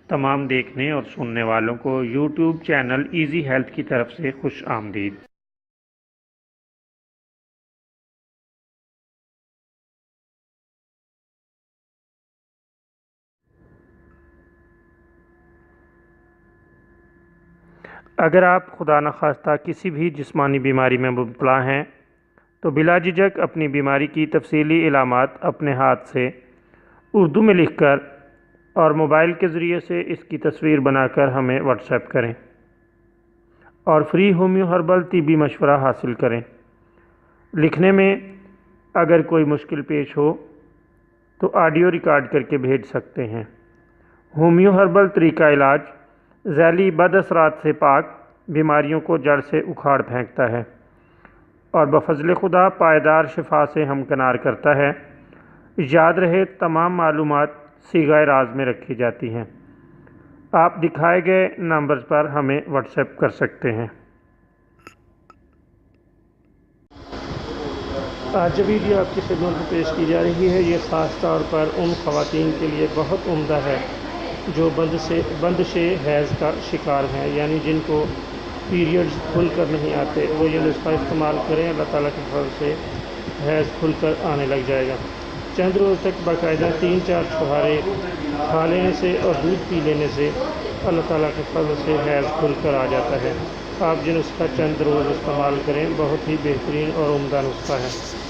تمام دیکھنے اور سننے والوں کو یوٹیوب چینل ایزی ہیلتھ کی طرف سے خوش آمدید۔ اگر آپ خدا نخواستہ کسی بھی جسمانی بیماری میں مبتلا ہیں تو بلا جھجک اپنی بیماری کی تفصیلی علامات اپنے ہاتھ سے اردو میں لکھ کر اور موبائل کے ذریعے سے اس کی تصویر بنا کر ہمیں واٹس ایپ کریں اور فری ہومیو ہربل طبی مشورہ حاصل کریں۔ لکھنے میں اگر کوئی مشکل پیش ہو تو آڈیو ریکارڈ کر کے بھیج سکتے ہیں۔ ہومیو ہربل طریقہ علاج ذیلی بد اثرات سے پاک، بیماریوں کو جڑ سے اکھاڑ پھینکتا ہے اور بفضل خدا پائیدار شفا سے ہمکنار کرتا ہے۔ یاد رہے تمام معلومات صیغہ راز میں رکھی جاتی ہیں۔ آپ دکھائے گئے نمبرز پر ہمیں واٹس ایپ کر سکتے ہیں۔ آج جو ویڈیو آپ کی خدمت میں پیش کی جا رہی ہے یہ خاص طور پر ان خواتین کے لیے بہت عمدہ ہے جو بندش حیض کا شکار ہیں، یعنی جن کو پیریڈز کھل کر نہیں آتے، وہ یہ نسخہ استعمال کریں، اللہ تعالیٰ کے فضل سے حیض کھل کر آنے لگ جائے گا۔ چند روز تک باقاعدہ 3-4 چھہارے کھا لینے سے اور دودھ پی لینے سے اللہ تعالیٰ کے فضل سے حیض کھل کر آ جاتا ہے۔ آپ یہ نسخہ چند روز استعمال کریں، بہت ہی بہترین اور عمدہ نسخہ ہے۔